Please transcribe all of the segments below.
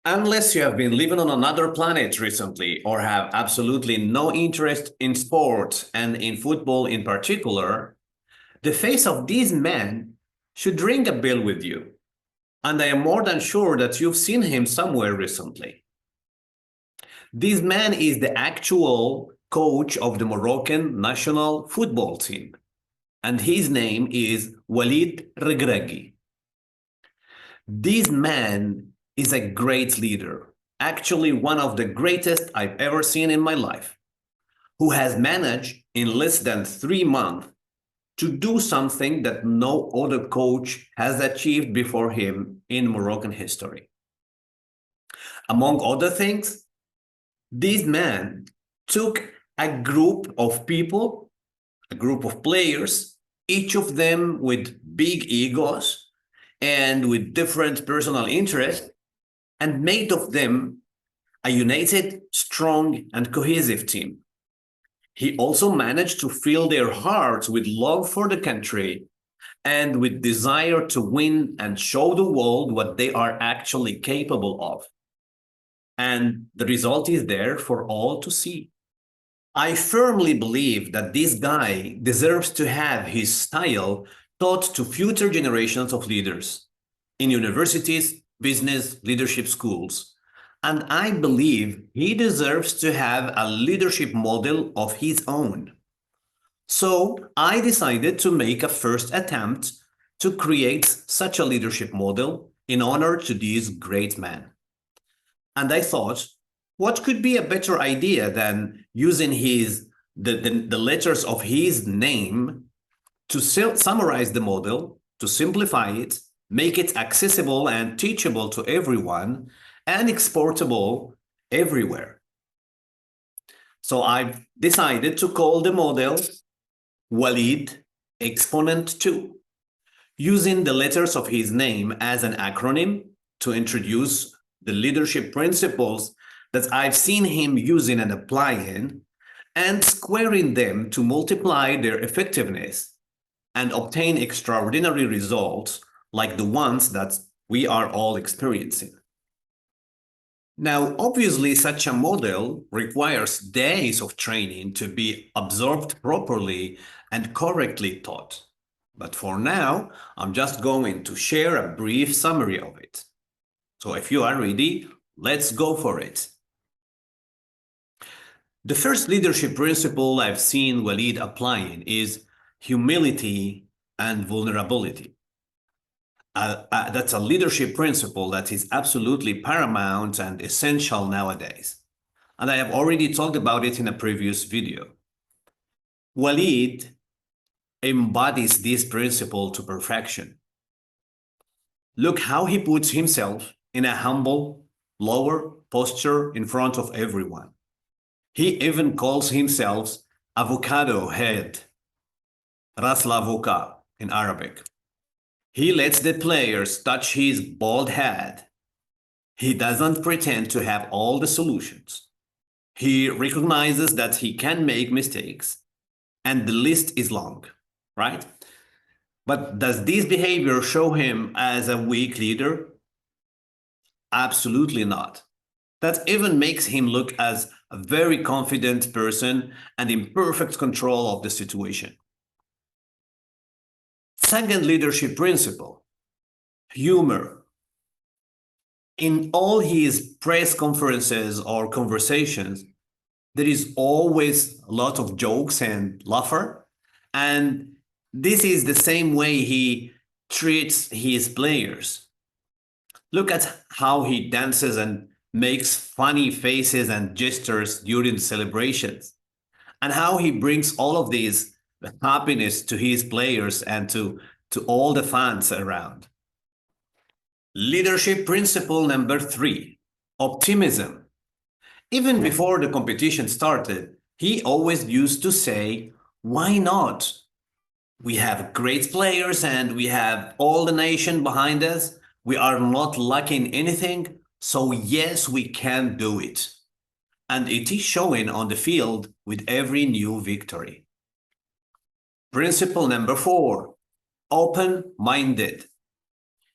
Unless you have been living on another planet recently or have absolutely no interest in sport and in football in particular, the face of these men should ring a bell with you. And I am more than sure that you've seen him somewhere recently. This man is the actual coach of the Moroccan national football team, and his name is Walid Regragui. This man is a great leader, actually one of the greatest I've ever seen in my life, who has managed in less than 3 months to do something that no other coach has achieved before him in Moroccan history. Among other things, this man took a group of people, a group of players, each of them with big egos and with different personal interests, and made of them a united, strong, and cohesive team. He also managed to fill their hearts with love for the country and with desire to win and show the world what they are actually capable of. And the result is there for all to see. I firmly believe that this guy deserves to have his style taught to future generations of leaders in universities, business, leadership schools. And I believe he deserves to have a leadership model of his own. So I decided to make a first attempt to create such a leadership model in honor to this great man. And I thought, what could be a better idea than using the letters of his name to summarize the model, to simplify it, make it accessible and teachable to everyone, and exportable everywhere. So I've decided to call the model Walid Exponent 2, using the letters of his name as an acronym to introduce the leadership principles that I've seen him using and applying, and squaring them to multiply their effectiveness and obtain extraordinary results like the ones that we are all experiencing. Now, obviously, such a model requires days of training to be absorbed properly and correctly taught. But for now, I'm just going to share a brief summary of it. So if you are ready, let's go for it. The first leadership principle I've seen Walid applying is humility and vulnerability. That's a leadership principle that is absolutely paramount and essential nowadays. And I have already talked about it in a previous video. Walid embodies this principle to perfection. Look how he puts himself in a humble, lower posture in front of everyone. He even calls himself avocado head, ras l'avocat in Arabic. He lets the players touch his bald head. He doesn't pretend to have all the solutions. He recognizes that he can make mistakes, and the list is long, right? But does this behavior show him as a weak leader? Absolutely not. That even makes him look as a very confident person and in perfect control of the situation. Second leadership principle, humor. In all his press conferences or conversations, there is always a lot of jokes and laughter. And this is the same way he treats his players. Look at how he dances and makes funny faces and gestures during celebrations, and how he brings all of these happiness to his players and to all the fans around. Leadership principle number 3, optimism. Even before the competition started, he always used to say, why not? We have great players and we have all the nation behind us. We are not lacking anything. So yes, we can do it. And it is showing on the field with every new victory. Principle number 4, open-minded.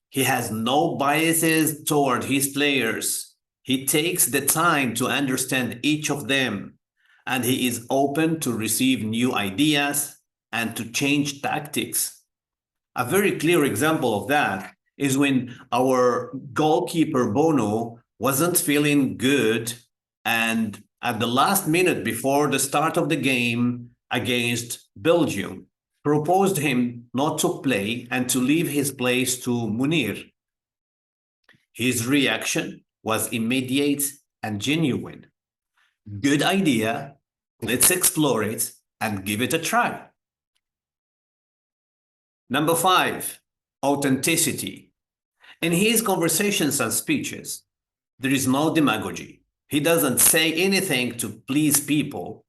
He has no biases toward his players. He takes the time to understand each of them, and he is open to receive new ideas and to change tactics. A very clear example of that is when our goalkeeper Bono wasn't feeling good, and at the last minute before the start of the game against Belgium, proposed him not to play and to leave his place to Munir. His reaction was immediate and genuine. Good idea, let's explore it and give it a try. Number 5, authenticity. In his conversations and speeches, there is no demagogy. He doesn't say anything to please people,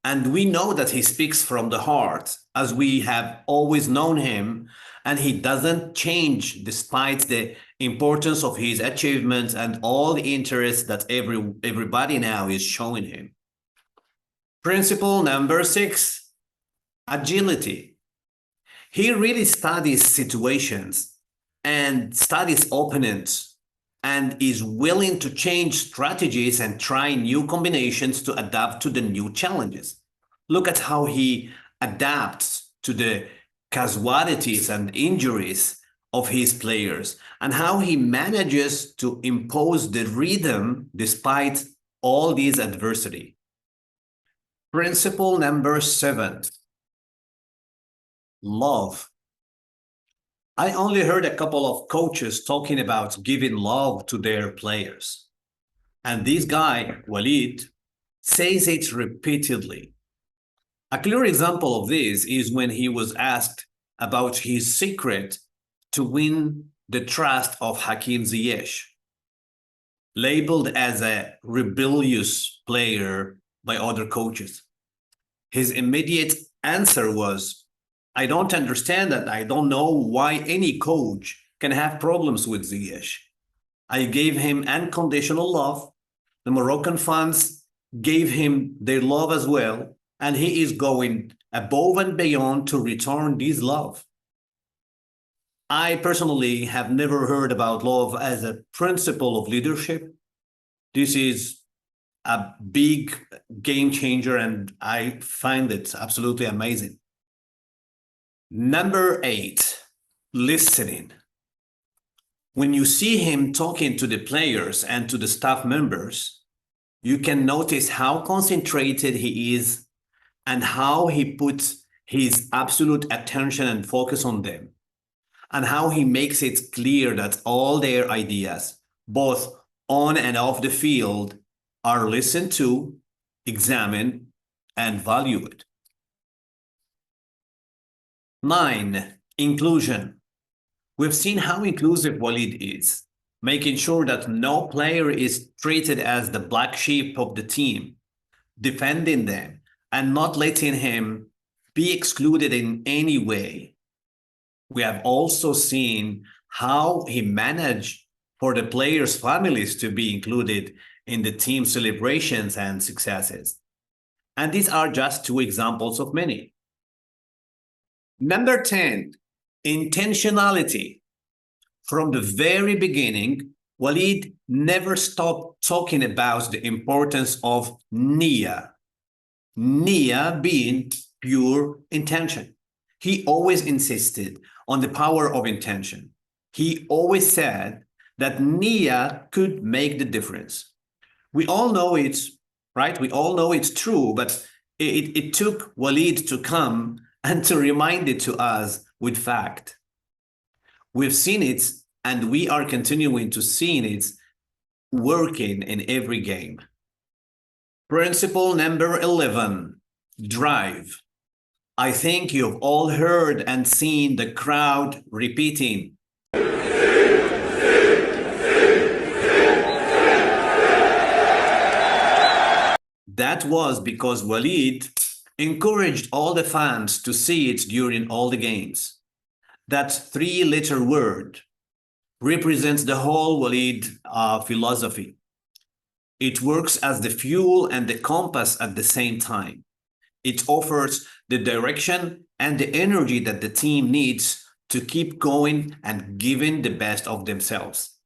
and we know that he speaks from the heart, as we have always known him, and he doesn't change despite the importance of his achievements and all the interest that everybody now is showing him. Principle number 6, agility. He really studies situations and studies opponents and is willing to change strategies and try new combinations to adapt to the new challenges. Look at how he adapts to the casualties and injuries of his players and how he manages to impose the rhythm despite all these adversity. Principle number 7, love. I only heard a couple of coaches talking about giving love to their players. And this guy, Walid, says it repeatedly. A clear example of this is when he was asked about his secret to win the trust of Hakim Ziyech, labeled as a rebellious player by other coaches. His immediate answer was, I don't understand that. I don't know why any coach can have problems with Ziyech. I gave him unconditional love. The Moroccan fans gave him their love as well, and he is going above and beyond to return this love. I personally have never heard about love as a principle of leadership. This is a big game changer, and I find it absolutely amazing. Number 8, listening. When you see him talking to the players and to the staff members, you can notice how concentrated he is and how he puts his absolute attention and focus on them, and how he makes it clear that all their ideas, both on and off the field, are listened to, examined, and valued. 9, inclusion. We've seen how inclusive Walid is, making sure that no player is treated as the black sheep of the team, defending them, and not letting him be excluded in any way. We have also seen how he managed for the players' families to be included in the team celebrations and successes. And these are just 2 examples of many. Number 10, intentionality. From the very beginning, Walid never stopped talking about the importance of Nia. Nia being pure intention. He always insisted on the power of intention. He always said that Nia could make the difference. We all know it's right. We all know it's true, but it took Walid to come and to remind it to us with fact. We've seen it, and we are continuing to see it working in every game. Principle number 11, drive. I think you've all heard and seen the crowd repeating. That was because Walid encouraged all the fans to see it during all the games. That 3-letter word represents the whole Walid philosophy. It works as the fuel and the compass at the same time. It offers the direction and the energy that the team needs to keep going and giving the best of themselves.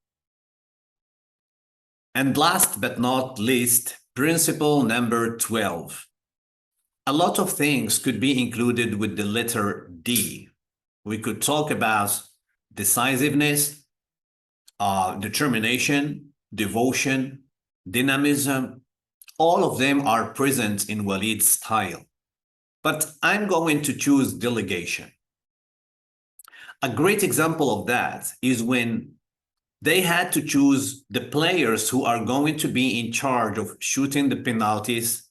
And last but not least, principle number 12. A lot of things could be included with the letter D. We could talk about decisiveness, determination, devotion, dynamism. All of them are present in Walid's style. But I'm going to choose delegation. A great example of that is when they had to choose the players who are going to be in charge of shooting the penalties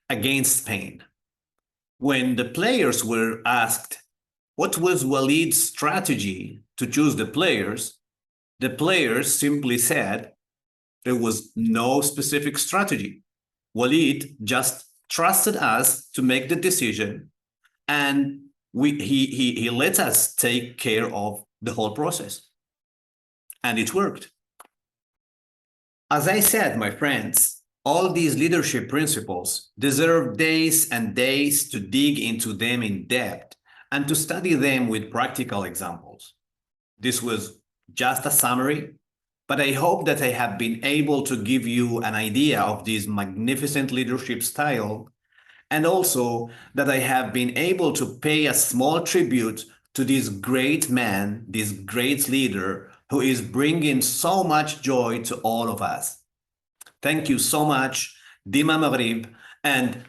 against Spain. When the players were asked what was Walid's strategy to choose the players simply said there was no specific strategy. Walid just trusted us to make the decision, and he let us take care of the whole process. And it worked. As I said, my friends, all these leadership principles deserve days and days to dig into them in depth and to study them with practical examples. This was just a summary, but I hope that I have been able to give you an idea of this magnificent leadership style, and also that I have been able to pay a small tribute to this great man, this great leader, who is bringing so much joy to all of us. Thank you so much, Dima Maghrib, and